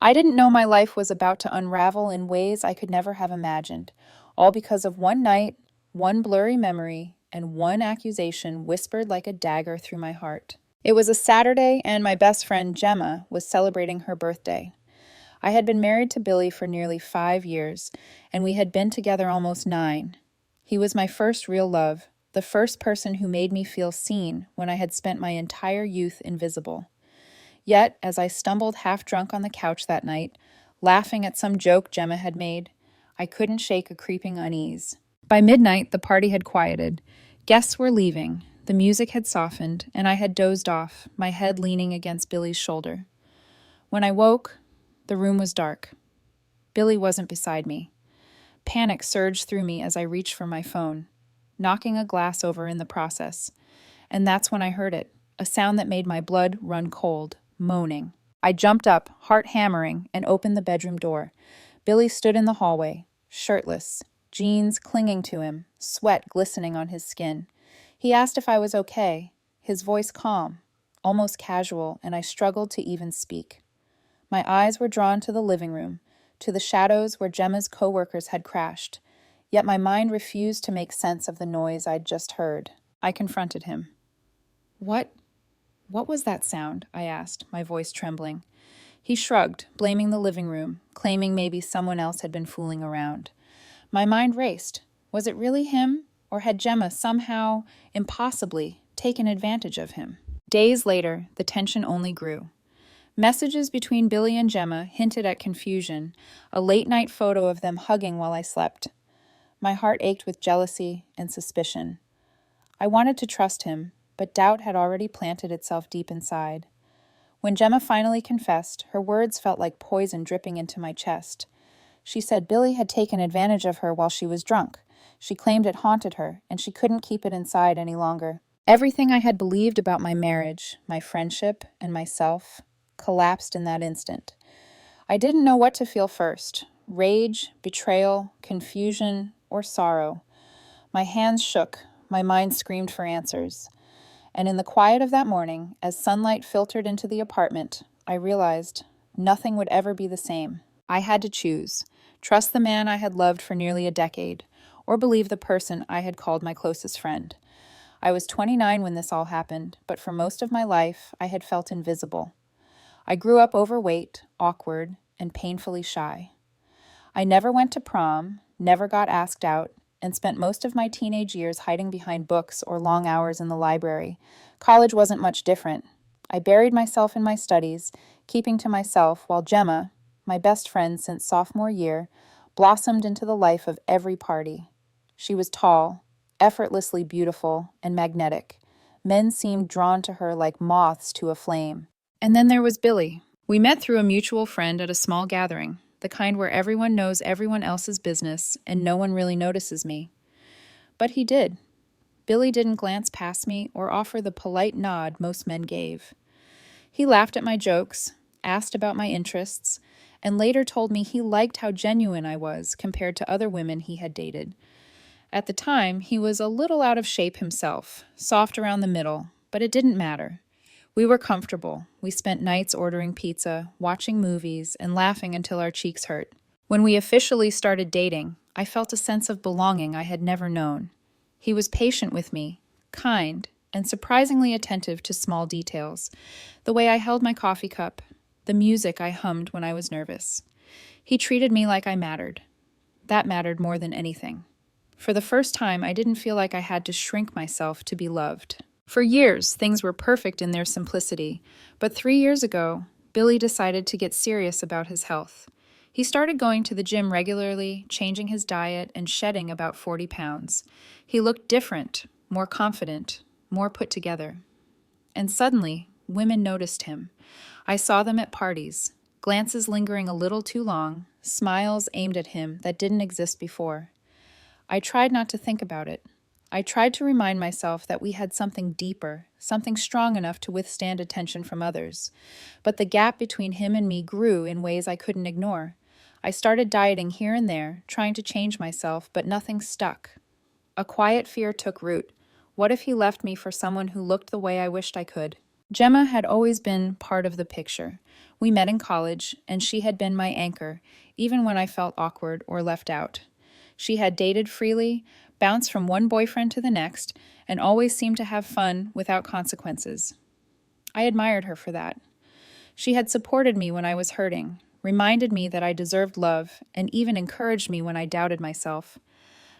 I didn't know my life was about to unravel in ways I could never have imagined, all because of one night, one blurry memory, and one accusation whispered like a dagger through my heart. It was a Saturday, and my best friend Gemma was celebrating her birthday. I had been married to Billy for nearly 5 years, and we had been together almost 9. He was my first real love, the first person who made me feel seen when I had spent my entire youth invisible. Yet, as I stumbled half drunk on the couch that night, laughing at some joke Gemma had made, I couldn't shake a creeping unease. By midnight, the party had quieted. Guests were leaving, the music had softened, and I had dozed off, my head leaning against Billy's shoulder. When I woke, the room was dark. Billy wasn't beside me. Panic surged through me as I reached for my phone, knocking a glass over in the process. And that's when I heard it, a sound that made my blood run cold, moaning. I jumped up, heart hammering, and opened the bedroom door. Billy stood in the hallway, shirtless, jeans clinging to him, sweat glistening on his skin. He asked if I was okay, his voice calm, almost casual, and I struggled to even speak. My eyes were drawn to the living room, to the shadows where Gemma's co-workers had crashed, yet my mind refused to make sense of the noise I'd just heard. I confronted him. What was that sound? I asked, my voice trembling. He shrugged, blaming the living room, claiming maybe someone else had been fooling around. My mind raced. Was it really him, or had Gemma somehow, impossibly, taken advantage of him? Days later, the tension only grew. Messages between Billy and Gemma hinted at confusion, a late-night photo of them hugging while I slept. My heart ached with jealousy and suspicion. I wanted to trust him, but doubt had already planted itself deep inside. When Gemma finally confessed, her words felt like poison dripping into my chest. She said Billy had taken advantage of her while she was drunk. She claimed it haunted her, and she couldn't keep it inside any longer. Everything I had believed about my marriage, my friendship, and myself collapsed in that instant. I didn't know what to feel first: rage, betrayal, confusion, or sorrow. My hands shook, my mind screamed for answers. And in the quiet of that morning, as sunlight filtered into the apartment, I realized nothing would ever be the same. I had to choose: trust the man I had loved for nearly a decade, or believe the person I had called my closest friend. I was 29 when this all happened, but for most of my life, I had felt invisible. I grew up overweight, awkward, and painfully shy. I never went to prom, never got asked out, and spent most of my teenage years hiding behind books or long hours in the library. College wasn't much different. I buried myself in my studies, keeping to myself, while Gemma, my best friend since sophomore year, blossomed into the life of every party. She was tall, effortlessly beautiful, and magnetic. Men seemed drawn to her like moths to a flame. And then there was Billy. We met through a mutual friend at a small gathering, the kind where everyone knows everyone else's business and no one really notices me. But he did. Billy didn't glance past me or offer the polite nod most men gave. He laughed at my jokes, asked about my interests, and later told me he liked how genuine I was compared to other women he had dated. At the time, he was a little out of shape himself, soft around the middle, but it didn't matter. We were comfortable. We spent nights ordering pizza, watching movies, and laughing until our cheeks hurt. When we officially started dating, I felt a sense of belonging I had never known. He was patient with me, kind, and surprisingly attentive to small details. The way I held my coffee cup, the music I hummed when I was nervous. He treated me like I mattered. That mattered more than anything. For the first time, I didn't feel like I had to shrink myself to be loved. For years, things were perfect in their simplicity, but 3 years ago, Billy decided to get serious about his health. He started going to the gym regularly, changing his diet, and shedding about 40 pounds. He looked different, more confident, more put together. And suddenly, women noticed him. I saw them at parties, glances lingering a little too long, smiles aimed at him that didn't exist before. I tried not to think about it. I tried to remind myself that we had something deeper, something strong enough to withstand attention from others. But the gap between him and me grew in ways I couldn't ignore. I started dieting here and there, trying to change myself, but nothing stuck. A quiet fear took root. What if he left me for someone who looked the way I wished I could? Gemma had always been part of the picture. We met in college, and she had been my anchor, even when I felt awkward or left out. She had dated freely, bounced from one boyfriend to the next, and always seemed to have fun without consequences. I admired her for that. She had supported me when I was hurting, reminded me that I deserved love, and even encouraged me when I doubted myself.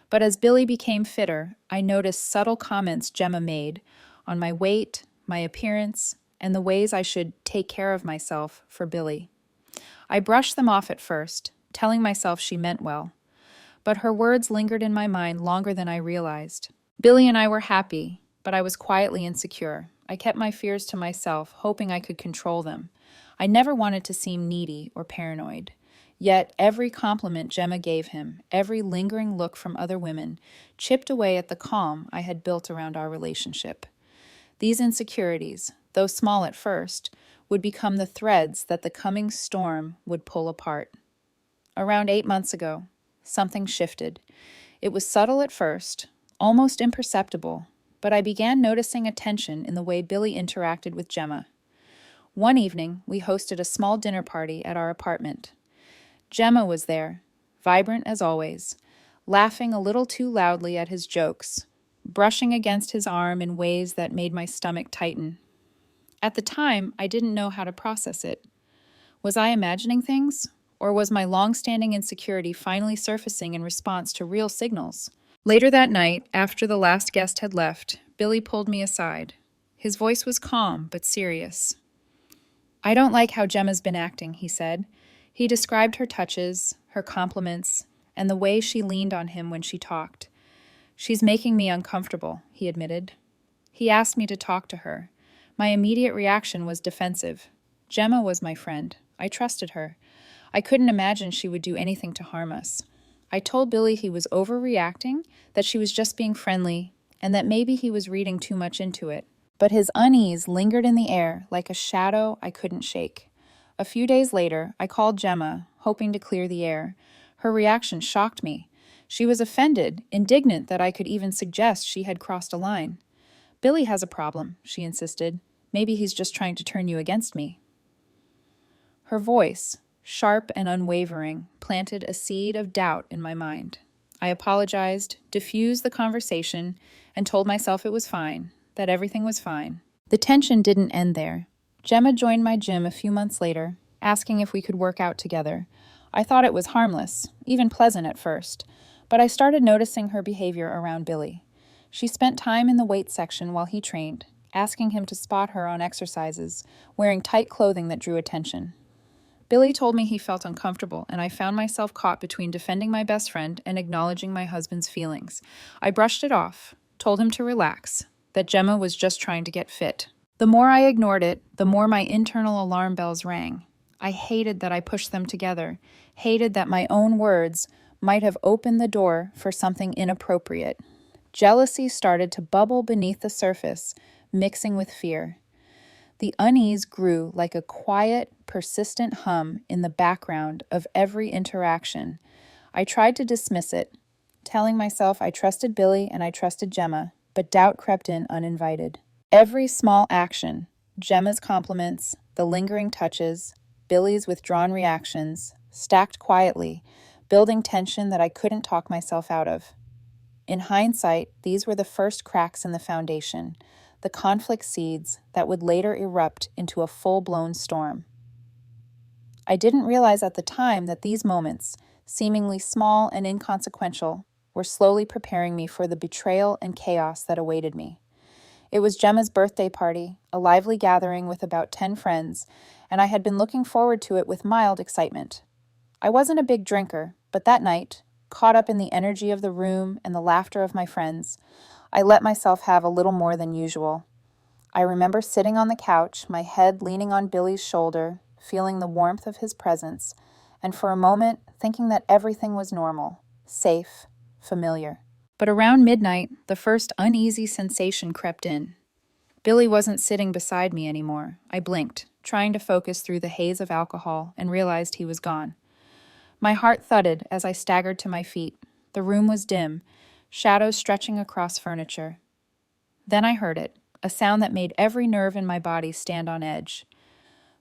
But as Billy became fitter, I noticed subtle comments Gemma made on my weight, my appearance, and the ways I should take care of myself for Billy. I brushed them off at first, telling myself she meant well. But her words lingered in my mind longer than I realized. Billy and I were happy, but I was quietly insecure. I kept my fears to myself, hoping I could control them. I never wanted to seem needy or paranoid. Yet every compliment Gemma gave him, every lingering look from other women, chipped away at the calm I had built around our relationship. These insecurities, though small at first, would become the threads that the coming storm would pull apart. Around 8 months ago, something shifted. It was subtle at first, almost imperceptible, but I began noticing a tension in the way Billy interacted with Gemma. One evening, we hosted a small dinner party at our apartment. Gemma was there, vibrant as always, laughing a little too loudly at his jokes, brushing against his arm in ways that made my stomach tighten. At the time, I didn't know how to process it. Was I imagining things? Or was my long-standing insecurity finally surfacing in response to real signals? Later that night, after the last guest had left, Billy pulled me aside. His voice was calm but serious. "I don't like how Gemma's been acting," he said. He described her touches, her compliments, and the way she leaned on him when she talked. "She's making me uncomfortable," he admitted. He asked me to talk to her. My immediate reaction was defensive. Gemma was my friend. I trusted her. I couldn't imagine she would do anything to harm us. I told Billy he was overreacting, that she was just being friendly, and that maybe he was reading too much into it. But his unease lingered in the air like a shadow I couldn't shake. A few days later, I called Gemma, hoping to clear the air. Her reaction shocked me. She was offended, indignant that I could even suggest she had crossed a line. "Billy has a problem," she insisted. "Maybe he's just trying to turn you against me." Her voice, sharp and unwavering, planted a seed of doubt in my mind. I apologized, diffused the conversation, and told myself it was fine, that everything was fine. The tension didn't end there. Gemma joined my gym a few months later, asking if we could work out together. I thought it was harmless, even pleasant at first, but I started noticing her behavior around Billy. She spent time in the weights section while he trained, asking him to spot her on exercises, wearing tight clothing that drew attention. Billy told me he felt uncomfortable, and I found myself caught between defending my best friend and acknowledging my husband's feelings. I brushed it off, told him to relax, that Gemma was just trying to get fit. The more I ignored it, the more my internal alarm bells rang. I hated that I pushed them together, hated that my own words might have opened the door for something inappropriate. Jealousy started to bubble beneath the surface, mixing with fear. The unease grew like a quiet, persistent hum in the background of every interaction. I tried to dismiss it, telling myself I trusted Billy and I trusted Gemma, but doubt crept in uninvited. Every small action, Gemma's compliments, the lingering touches, Billy's withdrawn reactions, stacked quietly, building tension that I couldn't talk myself out of. In hindsight, these were the first cracks in the foundation, the conflict seeds that would later erupt into a full-blown storm. I didn't realize at the time that these moments, seemingly small and inconsequential, were slowly preparing me for the betrayal and chaos that awaited me. It was Gemma's birthday party, a lively gathering with about 10 friends, and I had been looking forward to it with mild excitement. I wasn't a big drinker, but that night, caught up in the energy of the room and the laughter of my friends, I let myself have a little more than usual. I remember sitting on the couch, my head leaning on Billy's shoulder, feeling the warmth of his presence, and for a moment thinking that everything was normal, safe, familiar. But around midnight, the first uneasy sensation crept in. Billy wasn't sitting beside me anymore. I blinked, trying to focus through the haze of alcohol, and realized he was gone. My heart thudded as I staggered to my feet. The room was dim, shadows stretching across furniture. Then I heard it, a sound that made every nerve in my body stand on edge.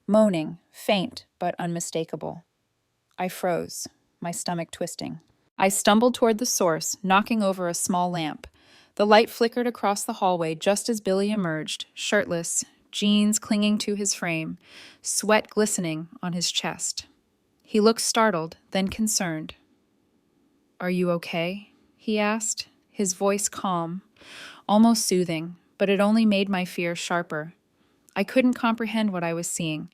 Moaning, faint but unmistakable. I froze, my stomach twisting. I stumbled toward the source, knocking over a small lamp. The light flickered across the hallway just as Billy emerged, shirtless, jeans clinging to his frame, sweat glistening on his chest. He looked startled, then concerned. "Are you okay?" he asked, his voice calm, almost soothing, but it only made my fear sharper. I couldn't comprehend what I was seeing.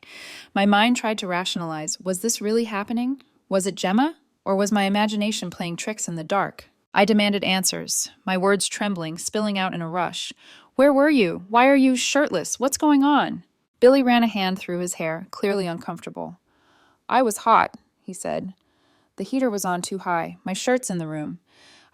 My mind tried to rationalize, was this really happening? Was it Gemma? Or was my imagination playing tricks in the dark? I demanded answers, my words trembling, spilling out in a rush. "Where were you? Why are you shirtless? What's going on?" Billy ran a hand through his hair, clearly uncomfortable. "I was hot," he said. "The heater was on too high. My shirt's in the room."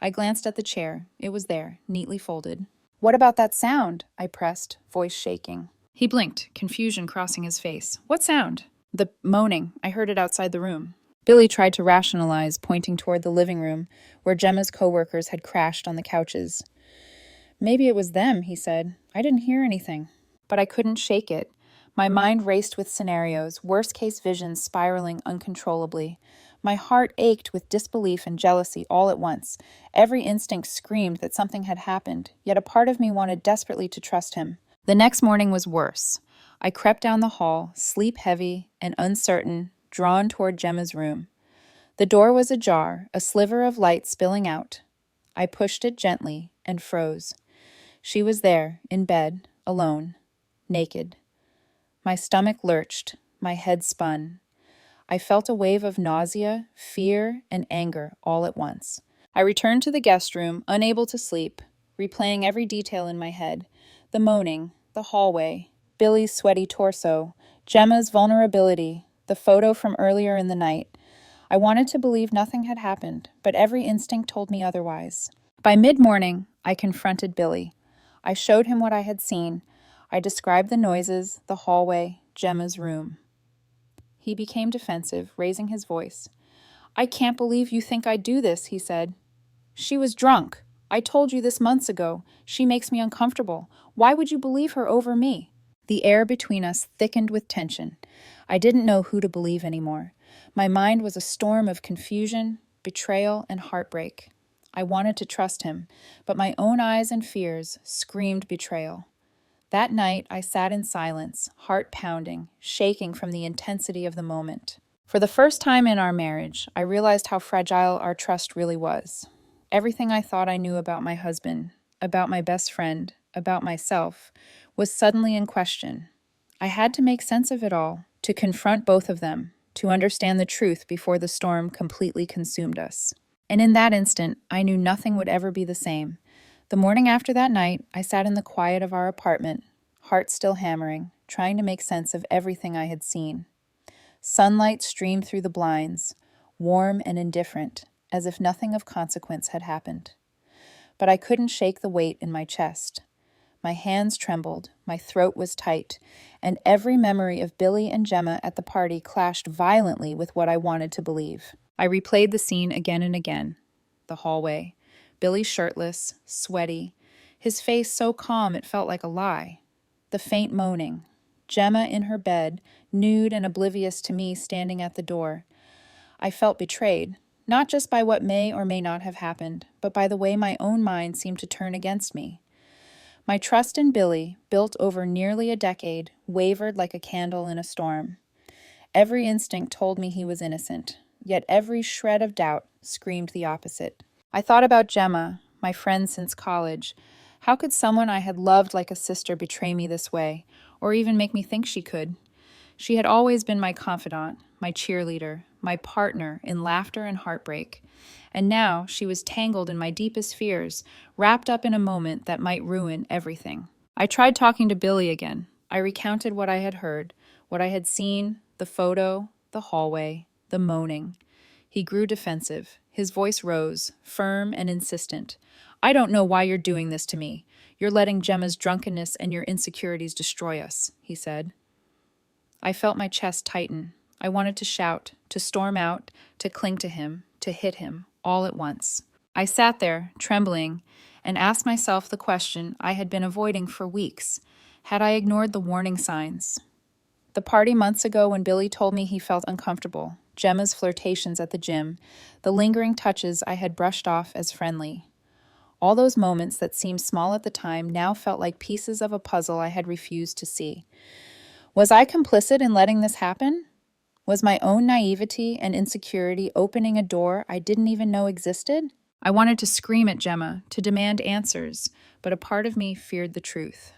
I glanced at the chair. It was there, neatly folded. "What about that sound?" I pressed, voice shaking. He blinked, confusion crossing his face. "What sound?" "The moaning. I heard it outside the room." Billy tried to rationalize, pointing toward the living room, where Gemma's coworkers had crashed on the couches. "Maybe it was them," he said. "I didn't hear anything." But I couldn't shake it. My mind raced with scenarios, worst-case visions spiraling uncontrollably. My heart ached with disbelief and jealousy all at once. Every instinct screamed that something had happened, yet a part of me wanted desperately to trust him. The next morning was worse. I crept down the hall, sleep-heavy and uncertain, drawn toward Gemma's room. The door was ajar, a sliver of light spilling out. I pushed it gently and froze. She was there, in bed, alone, naked. My stomach lurched, my head spun. I felt a wave of nausea, fear, and anger all at once. I returned to the guest room, unable to sleep, replaying every detail in my head. The moaning, the hallway, Billy's sweaty torso, Gemma's vulnerability, the photo from earlier in the night. I wanted to believe nothing had happened, but every instinct told me otherwise. By mid-morning, I confronted Billy. I showed him what I had seen. I described the noises, the hallway, Gemma's room. He became defensive, raising his voice. "I can't believe you think I'd do this," he said. "She was drunk. I told you this months ago. She makes me uncomfortable. Why would you believe her over me?" The air between us thickened with tension. I didn't know who to believe anymore. My mind was a storm of confusion, betrayal, and heartbreak. I wanted to trust him, but my own eyes and fears screamed betrayal. That night, I sat in silence, heart pounding, shaking from the intensity of the moment. For the first time in our marriage, I realized how fragile our trust really was. Everything I thought I knew about my husband, about my best friend, about myself, was suddenly in question. I had to make sense of it all, to confront both of them, to understand the truth before the storm completely consumed us. And in that instant, I knew nothing would ever be the same. The morning after that night, I sat in the quiet of our apartment, heart still hammering, trying to make sense of everything I had seen. Sunlight streamed through the blinds, warm and indifferent, as if nothing of consequence had happened. But I couldn't shake the weight in my chest. My hands trembled, my throat was tight, and every memory of Billy and Gemma at the party clashed violently with what I wanted to believe. I replayed the scene again and again. The hallway. Billy shirtless, sweaty, his face so calm it felt like a lie. The faint moaning. Gemma in her bed, nude and oblivious to me standing at the door. I felt betrayed, not just by what may or may not have happened, but by the way my own mind seemed to turn against me. My trust in Billy, built over nearly a decade, wavered like a candle in a storm. Every instinct told me he was innocent, yet every shred of doubt screamed the opposite. I thought about Gemma, my friend since college. How could someone I had loved like a sister betray me this way, or even make me think she could? She had always been my confidant, my cheerleader, my partner in laughter and heartbreak. And now she was tangled in my deepest fears, wrapped up in a moment that might ruin everything. I tried talking to Billy again. I recounted what I had heard, what I had seen, the photo, the hallway, the moaning. He grew defensive. His voice rose, firm and insistent. "I don't know why you're doing this to me. You're letting Gemma's drunkenness and your insecurities destroy us," he said. I felt my chest tighten. I wanted to shout, to storm out, to cling to him, to hit him, all at once. I sat there, trembling, and asked myself the question I had been avoiding for weeks. Had I ignored the warning signs? The party months ago when Billy told me he felt uncomfortable, Gemma's flirtations at the gym, the lingering touches I had brushed off as friendly. All those moments that seemed small at the time now felt like pieces of a puzzle I had refused to see. Was I complicit in letting this happen? Was my own naivety and insecurity opening a door I didn't even know existed? I wanted to scream at Gemma, to demand answers, but a part of me feared the truth.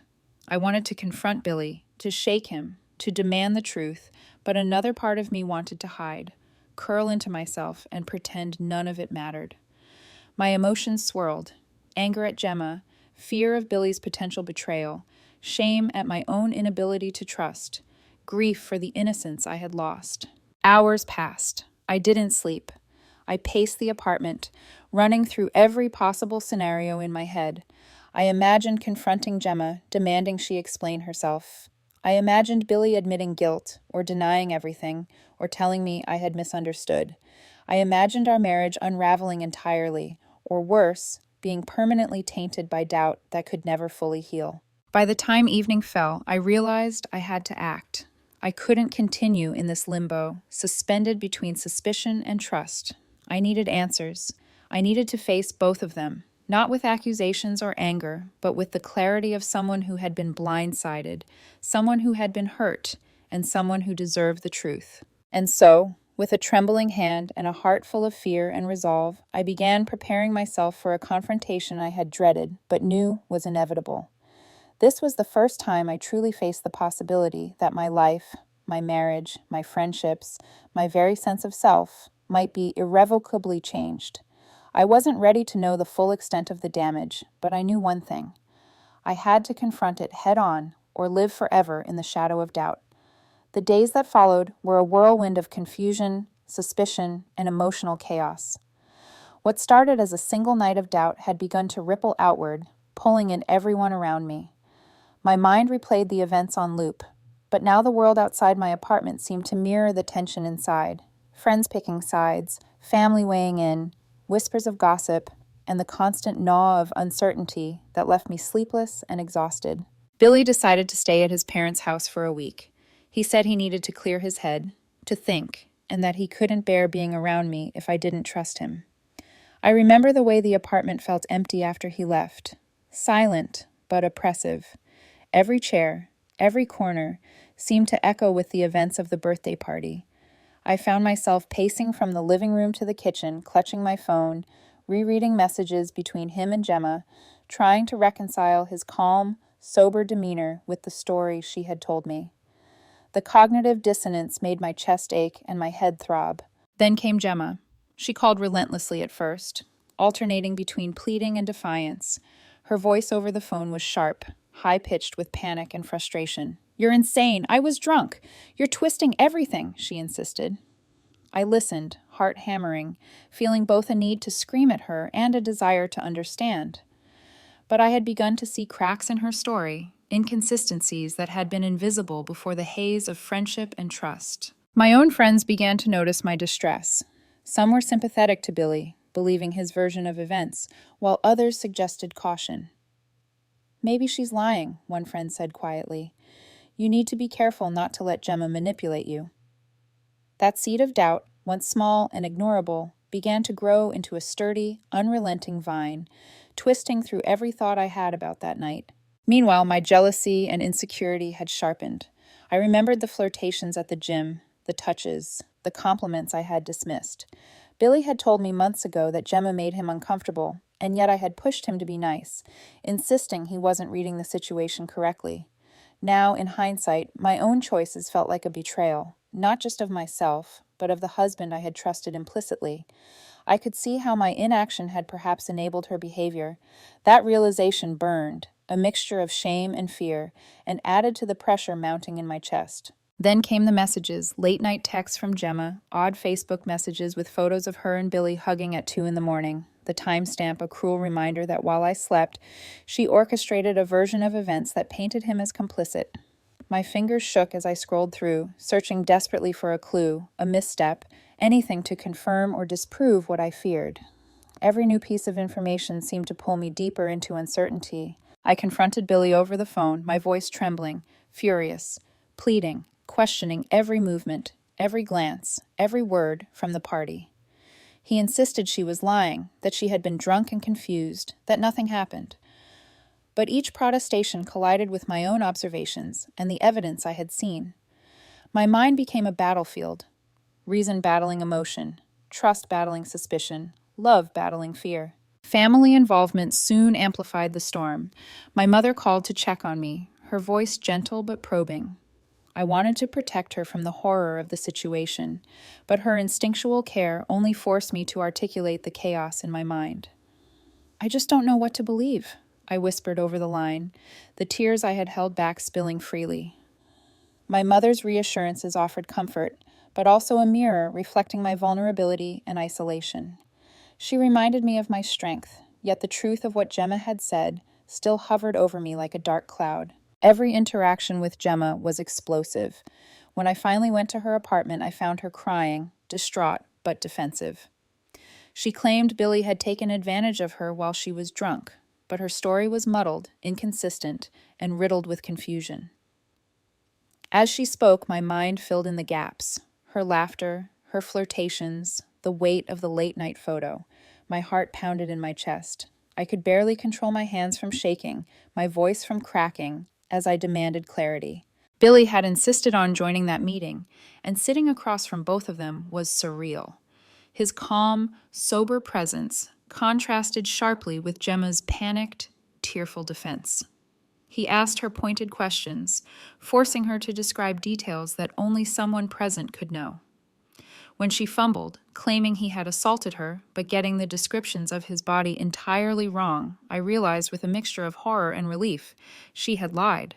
I wanted to confront Billy, to shake him, to demand the truth, but another part of me wanted to hide, curl into myself, and pretend none of it mattered. My emotions swirled: anger at Gemma, fear of Billy's potential betrayal, shame at my own inability to trust, grief for the innocence I had lost. Hours passed. I didn't sleep. I paced the apartment, running through every possible scenario in my head. I imagined confronting Gemma, demanding she explain herself. I imagined Billy admitting guilt, or denying everything, or telling me I had misunderstood. I imagined our marriage unraveling entirely, or worse, being permanently tainted by doubt that could never fully heal. By the time evening fell, I realized I had to act. I couldn't continue in this limbo, suspended between suspicion and trust. I needed answers. I needed to face both of them, not with accusations or anger, but with the clarity of someone who had been blindsided, someone who had been hurt, and someone who deserved the truth. And so, with a trembling hand and a heart full of fear and resolve, I began preparing myself for a confrontation I had dreaded, but knew was inevitable. This was the first time I truly faced the possibility that my life, my marriage, my friendships, my very sense of self might be irrevocably changed. I wasn't ready to know the full extent of the damage, but I knew one thing. I had to confront it head on or live forever in the shadow of doubt. The days that followed were a whirlwind of confusion, suspicion, and emotional chaos. What started as a single night of doubt had begun to ripple outward, pulling in everyone around me. My mind replayed the events on loop, but now the world outside my apartment seemed to mirror the tension inside. Friends picking sides, family weighing in, whispers of gossip, and the constant gnaw of uncertainty that left me sleepless and exhausted. Billy decided to stay at his parents' house for a week. He said he needed to clear his head, to think, and that he couldn't bear being around me if I didn't trust him. I remember the way the apartment felt empty after he left. Silent, but oppressive. Every chair, every corner, seemed to echo with the events of the birthday party. I found myself pacing from the living room to the kitchen, clutching my phone, rereading messages between him and Gemma, trying to reconcile his calm, sober demeanor with the story she had told me. The cognitive dissonance made my chest ache and my head throb. Then came Gemma. She called relentlessly at first, alternating between pleading and defiance. Her voice over the phone was sharp, high-pitched with panic and frustration. "You're insane. I was drunk. You're twisting everything," she insisted. I listened, heart hammering, feeling both a need to scream at her and a desire to understand. But I had begun to see cracks in her story, inconsistencies that had been invisible before the haze of friendship and trust. My own friends began to notice my distress. Some were sympathetic to Billy, believing his version of events, while others suggested caution. "Maybe she's lying," one friend said quietly. "You need to be careful not to let Gemma manipulate you." That seed of doubt, once small and ignorable, began to grow into a sturdy, unrelenting vine, twisting through every thought I had about that night. Meanwhile, my jealousy and insecurity had sharpened. I remembered the flirtations at the gym, the touches, the compliments I had dismissed. Billy had told me months ago that Gemma made him uncomfortable, and yet I had pushed him to be nice, insisting he wasn't reading the situation correctly. Now, in hindsight, my own choices felt like a betrayal, not just of myself, but of the husband I had trusted implicitly. I could see how my inaction had perhaps enabled her behavior. That realization burned, a mixture of shame and fear, and added to the pressure mounting in my chest. Then came the messages, late-night texts from Gemma, odd Facebook messages with photos of her and Billy hugging at 2 a.m, the timestamp a cruel reminder that while I slept, she orchestrated a version of events that painted him as complicit. My fingers shook as I scrolled through, searching desperately for a clue, a misstep, anything to confirm or disprove what I feared. every new piece of information seemed to pull me deeper into uncertainty. I confronted Billy over the phone, my voice trembling, furious, pleading, questioning every movement, every glance, every word from the party. He insisted she was lying, that she had been drunk and confused, that nothing happened. But each protestation collided with my own observations and the evidence I had seen. My mind became a battlefield, reason battling emotion, trust battling suspicion, love battling fear. Family involvement soon amplified the storm. My mother called to check on me, her voice gentle but probing. I wanted to protect her from the horror of the situation, but her instinctual care only forced me to articulate the chaos in my mind. "I just don't know what to believe," I whispered over the line, the tears I had held back spilling freely. My mother's reassurances offered comfort, but also a mirror reflecting my vulnerability and isolation. She reminded me of my strength, yet the truth of what Gemma had said still hovered over me like a dark cloud. Every interaction with Gemma was explosive. When I finally went to her apartment, I found her crying, distraught but defensive. She claimed Billy had taken advantage of her while she was drunk, but her story was muddled, inconsistent, and riddled with confusion. As she spoke, my mind filled in the gaps. Her laughter, her flirtations, the weight of the late-night photo. My heart pounded in my chest. I could barely control my hands from shaking, my voice from cracking, as I demanded clarity. Billy had insisted on joining that meeting, and sitting across from both of them was surreal. His calm, sober presence contrasted sharply with Gemma's panicked, tearful defense. He asked her pointed questions, forcing her to describe details that only someone present could know. When she fumbled, claiming he had assaulted her, but getting the descriptions of his body entirely wrong, I realized with a mixture of horror and relief, she had lied.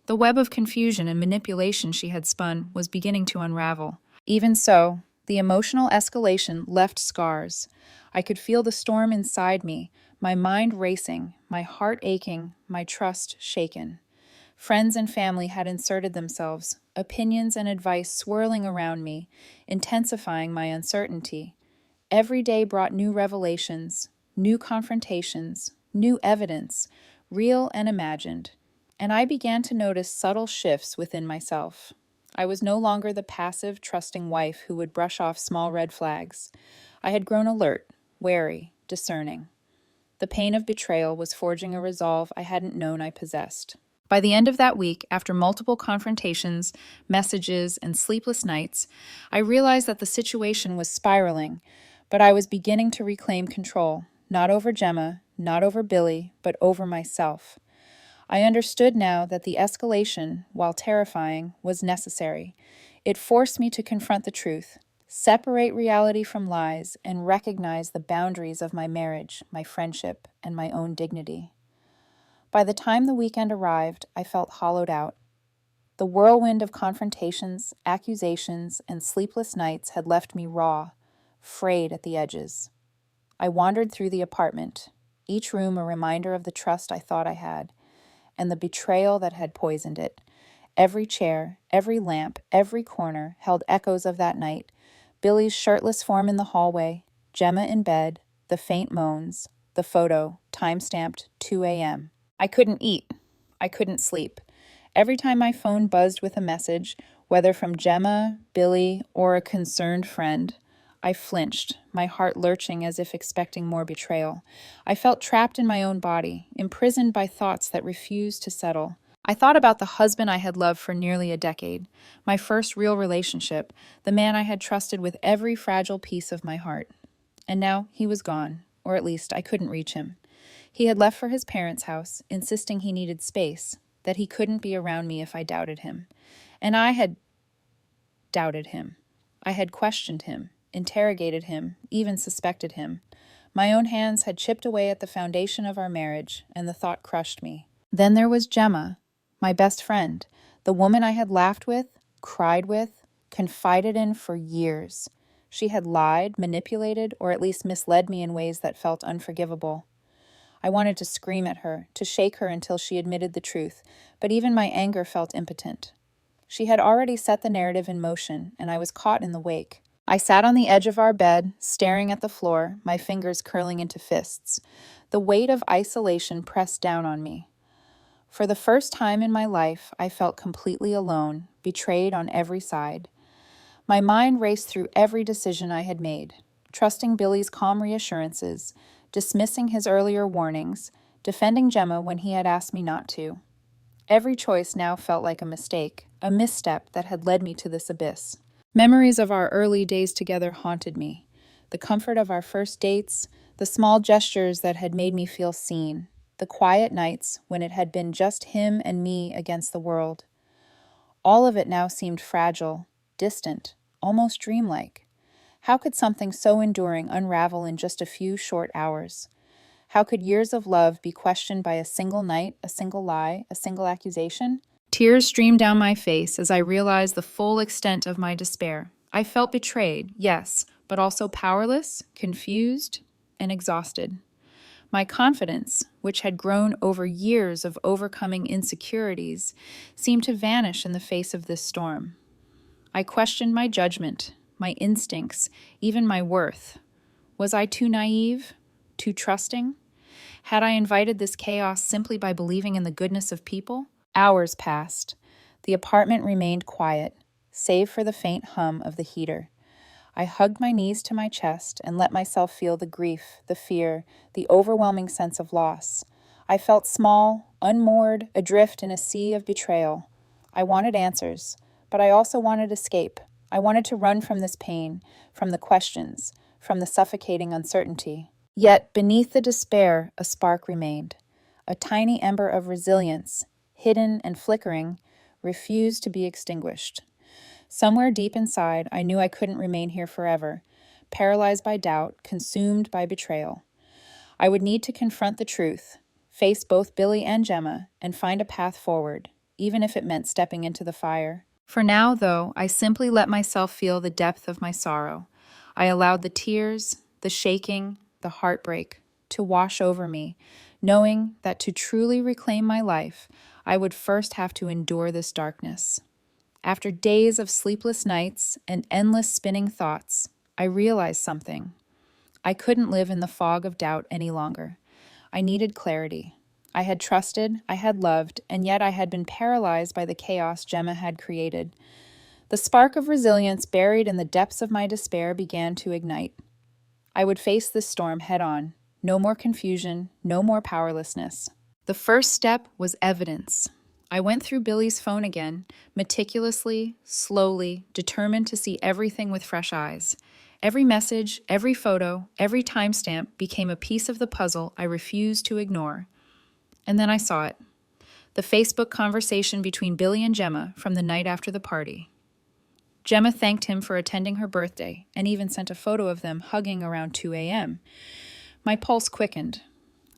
The web of confusion and manipulation she had spun was beginning to unravel. Even so, the emotional escalation left scars. I could feel the storm inside me, my mind racing, my heart aching, my trust shaken. Friends and family had inserted themselves, opinions and advice swirling around me, intensifying my uncertainty. Every day brought new revelations, new confrontations, new evidence, real and imagined, and I began to notice subtle shifts within myself. I was no longer the passive, trusting wife who would brush off small red flags. I had grown alert, wary, discerning. The pain of betrayal was forging a resolve I hadn't known I possessed. By the end of that week, after multiple confrontations, messages, and sleepless nights, I realized that the situation was spiraling, but I was beginning to reclaim control, not over Gemma, not over Billy, but over myself. I understood now that the escalation, while terrifying, was necessary. It forced me to confront the truth, separate reality from lies, and recognize the boundaries of my marriage, my friendship, and my own dignity. By the time the weekend arrived, I felt hollowed out. The whirlwind of confrontations, accusations, and sleepless nights had left me raw, frayed at the edges. I wandered through the apartment, each room a reminder of the trust I thought I had, and the betrayal that had poisoned it. Every chair, every lamp, every corner held echoes of that night. Billy's shirtless form in the hallway, Gemma in bed, the faint moans, the photo, time-stamped 2 a.m. I couldn't eat. I couldn't sleep. Every time my phone buzzed with a message, whether from Gemma, Billy, or a concerned friend, I flinched, my heart lurching as if expecting more betrayal. I felt trapped in my own body, imprisoned by thoughts that refused to settle. I thought about the husband I had loved for nearly a decade, my first real relationship, the man I had trusted with every fragile piece of my heart. And now he was gone, or at least I couldn't reach him. He had left for his parents' house, insisting he needed space, that he couldn't be around me if I doubted him. And I had doubted him. I had questioned him, interrogated him, even suspected him. My own hands had chipped away at the foundation of our marriage, and the thought crushed me. Then there was Gemma, my best friend, the woman I had laughed with, cried with, confided in for years. She had lied, manipulated, or at least misled me in ways that felt unforgivable. I wanted to scream at her, to shake her until she admitted the truth, but even my anger felt impotent. She had already set the narrative in motion, and I was caught in the wake. I sat on the edge of our bed, staring at the floor, my fingers curling into fists. The weight of isolation pressed down on me. For the first time in my life, I felt completely alone, betrayed on every side. My mind raced through every decision I had made, trusting Billy's calm reassurances, dismissing his earlier warnings, defending Gemma when he had asked me not to. Every choice now felt like a mistake, a misstep that had led me to this abyss. Memories of our early days together haunted me. The comfort of our first dates, the small gestures that had made me feel seen, the quiet nights when it had been just him and me against the world. All of it now seemed fragile, distant, almost dreamlike. How could something so enduring unravel in just a few short hours? How could years of love be questioned by a single night, a single lie, a single accusation? Tears streamed down my face as I realized the full extent of my despair. I felt betrayed, yes, but also powerless, confused, and exhausted. My confidence, which had grown over years of overcoming insecurities, seemed to vanish in the face of this storm. I questioned my judgment, my instincts, even my worth. Was I too naive? Too trusting? Had I invited this chaos simply by believing in the goodness of people? Hours passed. The apartment remained quiet, save for the faint hum of the heater. I hugged my knees to my chest and let myself feel the grief, the fear, the overwhelming sense of loss. I felt small, unmoored, adrift in a sea of betrayal. I wanted answers, but I also wanted escape. I wanted to run from this pain, from the questions, from the suffocating uncertainty. Yet, beneath the despair, a spark remained. A tiny ember of resilience, hidden and flickering, refused to be extinguished. Somewhere deep inside, I knew I couldn't remain here forever, paralyzed by doubt, consumed by betrayal. I would need to confront the truth, face both Billy and Gemma, and find a path forward, even if it meant stepping into the fire. For now, though, I simply let myself feel the depth of my sorrow. I allowed the tears, the shaking, the heartbreak to wash over me, knowing that to truly reclaim my life, I would first have to endure this darkness. After days of sleepless nights and endless spinning thoughts, I realized something. I couldn't live in the fog of doubt any longer. I needed clarity. I had trusted, I had loved, and yet I had been paralyzed by the chaos Gemma had created. The spark of resilience buried in the depths of my despair began to ignite. I would face this storm head-on. No more confusion, no more powerlessness. The first step was evidence. I went through Billy's phone again, meticulously, slowly, determined to see everything with fresh eyes. Every message, every photo, every timestamp became a piece of the puzzle I refused to ignore. And then I saw it. The Facebook conversation between Billy and Gemma from the night after the party. Gemma thanked him for attending her birthday and even sent a photo of them hugging around 2 a.m. My pulse quickened.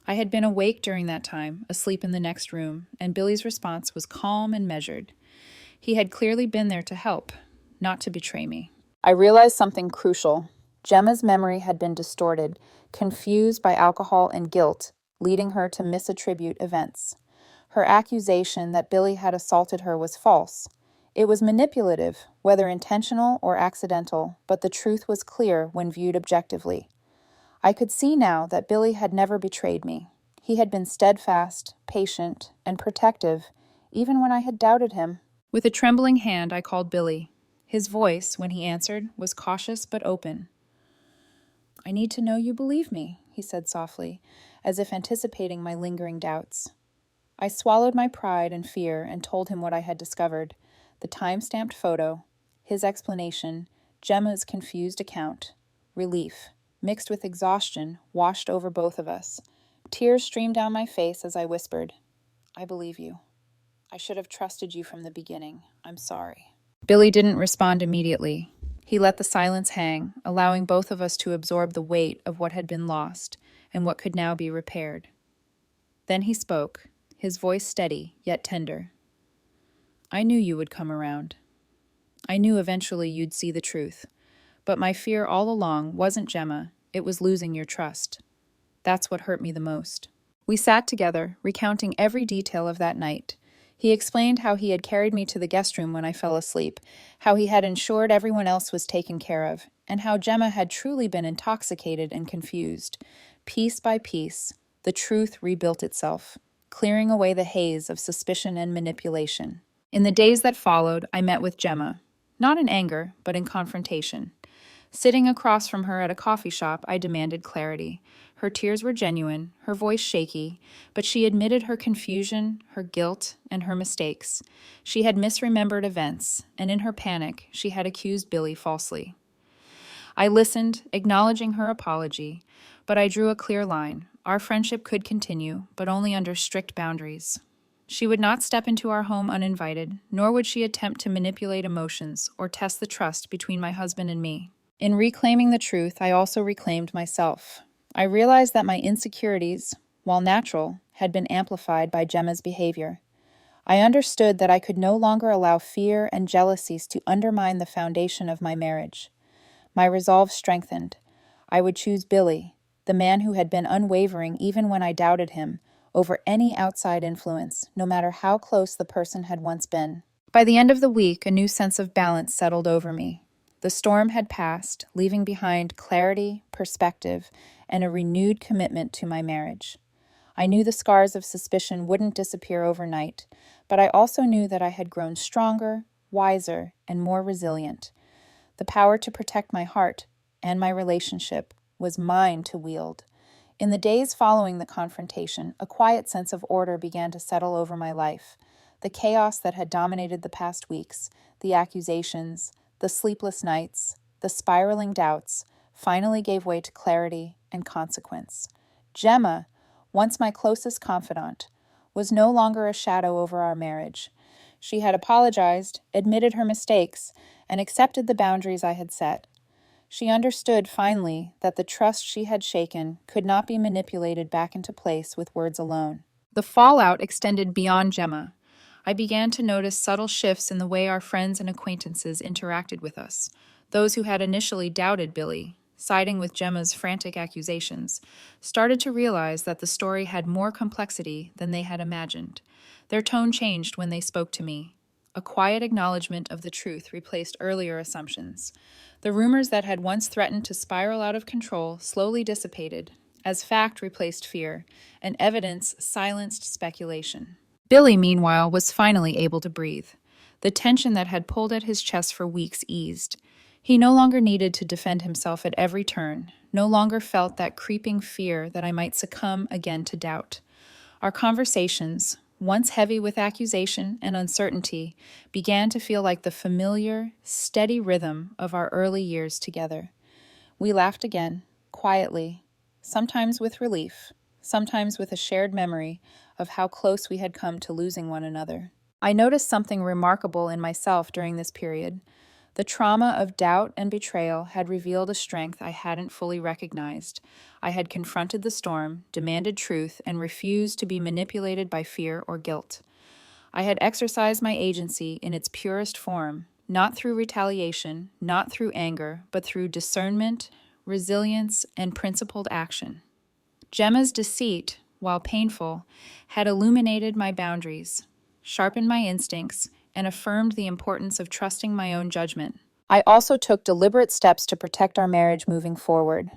I had been awake during that time, asleep in the next room, and Billy's response was calm and measured. He had clearly been there to help, not to betray me. I realized something crucial. Gemma's memory had been distorted, confused by alcohol and guilt, leading her to misattribute events. Her accusation that Billy had assaulted her was false. It was manipulative, whether intentional or accidental, but the truth was clear when viewed objectively. I could see now that Billy had never betrayed me. He had been steadfast, patient, and protective, even when I had doubted him. With a trembling hand, I called Billy. His voice, when he answered, was cautious but open. "I need to know you believe me," he said softly, as if anticipating my lingering doubts. I swallowed my pride and fear and told him what I had discovered. The time-stamped photo, his explanation, Gemma's confused account. Relief, mixed with exhaustion, washed over both of us. Tears streamed down my face as I whispered, "I believe you. I should have trusted you from the beginning. I'm sorry." Billy didn't respond immediately. He let the silence hang, allowing both of us to absorb the weight of what had been lost and what could now be repaired. Then he spoke, his voice steady yet tender. "I knew you would come around. I knew eventually you'd see the truth. But my fear all along wasn't Gemma, it was losing your trust. That's what hurt me the most." We sat together, recounting every detail of that night. He explained how he had carried me to the guest room when I fell asleep, how he had ensured everyone else was taken care of, and how Gemma had truly been intoxicated and confused. Piece by piece, the truth rebuilt itself, clearing away the haze of suspicion and manipulation. In the days that followed, I met with Gemma, not in anger, but in confrontation. Sitting across from her at a coffee shop, I demanded clarity. Her tears were genuine, her voice shaky, but she admitted her confusion, her guilt, and her mistakes. She had misremembered events, and in her panic, she had accused Billy falsely. I listened, acknowledging her apology, but I drew a clear line. Our friendship could continue, but only under strict boundaries. She would not step into our home uninvited, nor would she attempt to manipulate emotions or test the trust between my husband and me. In reclaiming the truth, I also reclaimed myself. I realized that my insecurities, while natural, had been amplified by Gemma's behavior. I understood that I could no longer allow fear and jealousies to undermine the foundation of my marriage. My resolve strengthened. I would choose Billy, the man who had been unwavering even when I doubted him, over any outside influence, no matter how close the person had once been. By the end of the week, a new sense of balance settled over me. The storm had passed, leaving behind clarity, perspective, and a renewed commitment to my marriage. I knew the scars of suspicion wouldn't disappear overnight, but I also knew that I had grown stronger, wiser, and more resilient. The power to protect my heart and my relationship was mine to wield. In the days following the confrontation, a quiet sense of order began to settle over my life. The chaos that had dominated the past weeks, the accusations, the sleepless nights, the spiraling doubts, finally gave way to clarity and consequence. Gemma, once my closest confidant, was no longer a shadow over our marriage. She had apologized, admitted her mistakes, and accepted the boundaries I had set. She understood, finally, that the trust she had shaken could not be manipulated back into place with words alone. The fallout extended beyond Gemma. I began to notice subtle shifts in the way our friends and acquaintances interacted with us. Those who had initially doubted Billy, siding with Gemma's frantic accusations, started to realize that the story had more complexity than they had imagined. Their tone changed when they spoke to me. A quiet acknowledgement of the truth replaced earlier assumptions. The rumors that had once threatened to spiral out of control slowly dissipated, as fact replaced fear, and evidence silenced speculation. Billy, meanwhile, was finally able to breathe. The tension that had pulled at his chest for weeks eased. He no longer needed to defend himself at every turn, no longer felt that creeping fear that I might succumb again to doubt. Our conversations, once heavy with accusation and uncertainty, began to feel like the familiar, steady rhythm of our early years together. We laughed again, quietly, sometimes with relief, sometimes with a shared memory of how close we had come to losing one another. I noticed something remarkable in myself during this period. The trauma of doubt and betrayal had revealed a strength I hadn't fully recognized. I had confronted the storm, demanded truth, and refused to be manipulated by fear or guilt. I had exercised my agency in its purest form, not through retaliation, not through anger, but through discernment, resilience, and principled action. Gemma's deceit, while painful, had illuminated my boundaries, sharpened my instincts, and affirmed the importance of trusting my own judgment. I also took deliberate steps to protect our marriage moving forward.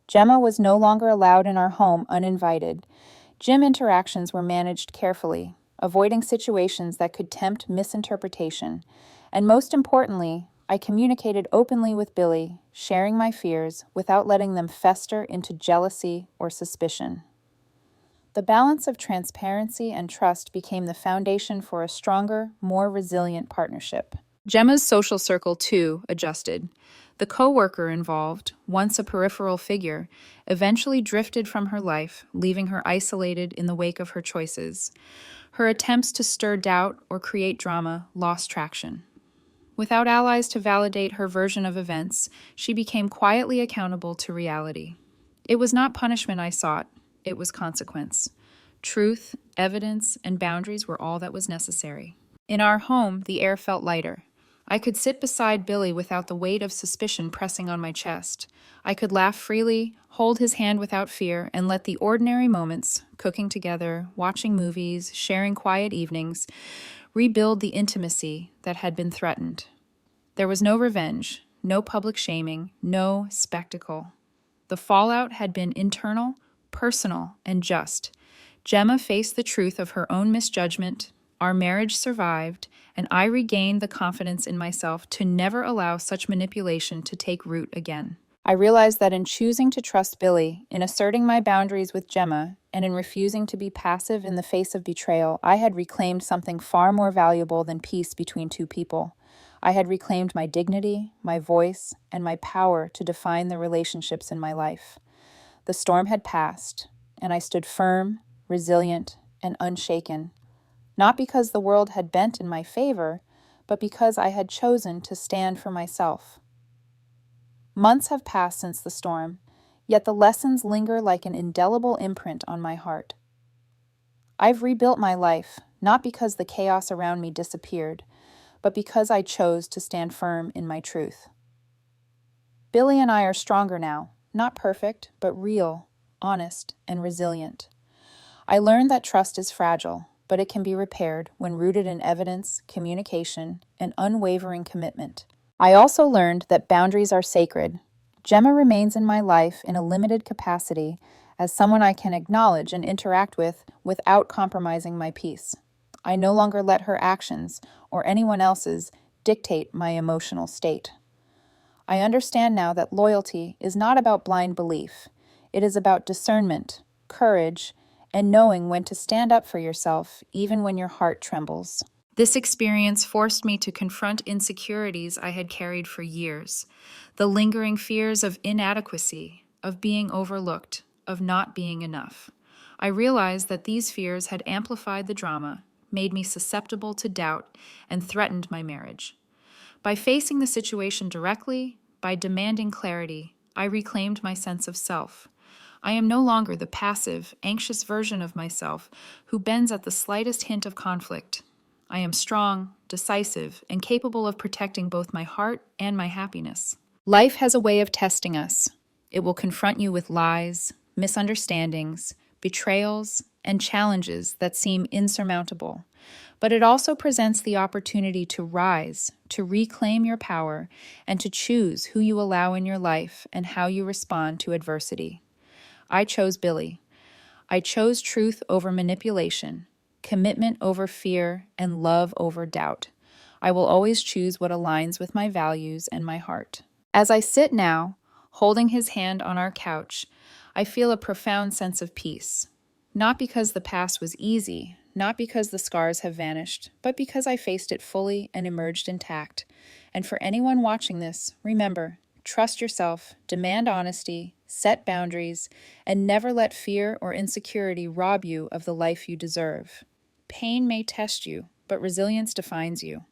Gemma was no longer allowed in our home uninvited. Gym interactions were managed carefully, avoiding situations that could tempt misinterpretation. And most importantly, I communicated openly with Billy, sharing my fears without letting them fester into jealousy or suspicion. The balance of transparency and trust became the foundation for a stronger, more resilient partnership. Gemma's social circle, too, adjusted. The co-worker involved, once a peripheral figure, eventually drifted from her life, leaving her isolated in the wake of her choices. Her attempts to stir doubt or create drama lost traction. Without allies to validate her version of events, she became quietly accountable to reality. It was not punishment I sought. It was consequence. Truth, evidence, and boundaries were all that was necessary. In our home, the air felt lighter. I could sit beside Billy without the weight of suspicion pressing on my chest. I could laugh freely, hold his hand without fear, and let the ordinary moments, cooking together, watching movies, sharing quiet evenings, rebuild the intimacy that had been threatened. There was no revenge, no public shaming, no spectacle. The fallout had been internal, personal, and just. Gemma faced the truth of her own misjudgment, our marriage survived, and I regained the confidence in myself to never allow such manipulation to take root again. I realized that in choosing to trust Billy, in asserting my boundaries with Gemma, and in refusing to be passive in the face of betrayal, I had reclaimed something far more valuable than peace between two people. I had reclaimed my dignity, my voice, and my power to define the relationships in my life. The storm had passed, and I stood firm, resilient, and unshaken, not because the world had bent in my favor, but because I had chosen to stand for myself. Months have passed since the storm, yet the lessons linger like an indelible imprint on my heart. I've rebuilt my life, not because the chaos around me disappeared, but because I chose to stand firm in my truth. Billy and I are stronger now, not perfect, but real, honest, and resilient. I learned that trust is fragile, but it can be repaired when rooted in evidence, communication, and unwavering commitment. I also learned that boundaries are sacred. Gemma remains in my life in a limited capacity as someone I can acknowledge and interact with without compromising my peace. I no longer let her actions, or anyone else's, dictate my emotional state. I understand now that loyalty is not about blind belief. It is about discernment, courage, and knowing when to stand up for yourself, even when your heart trembles. This experience forced me to confront insecurities I had carried for years, the lingering fears of inadequacy, of being overlooked, of not being enough. I realized that these fears had amplified the drama, made me susceptible to doubt, and threatened my marriage. By facing the situation directly, by demanding clarity, I reclaimed my sense of self. I am no longer the passive, anxious version of myself who bends at the slightest hint of conflict. I am strong, decisive, and capable of protecting both my heart and my happiness. Life has a way of testing us. It will confront you with lies, misunderstandings, betrayals, and challenges that seem insurmountable. But it also presents the opportunity to rise, to reclaim your power, and to choose who you allow in your life and how you respond to adversity. I chose Billy. I chose truth over manipulation, commitment over fear, and love over doubt. I will always choose what aligns with my values and my heart. As I sit now, holding his hand on our couch, I feel a profound sense of peace. Not because the past was easy, not because the scars have vanished, but because I faced it fully and emerged intact. And for anyone watching this, remember, trust yourself, demand honesty, set boundaries, and never let fear or insecurity rob you of the life you deserve. Pain may test you, but resilience defines you.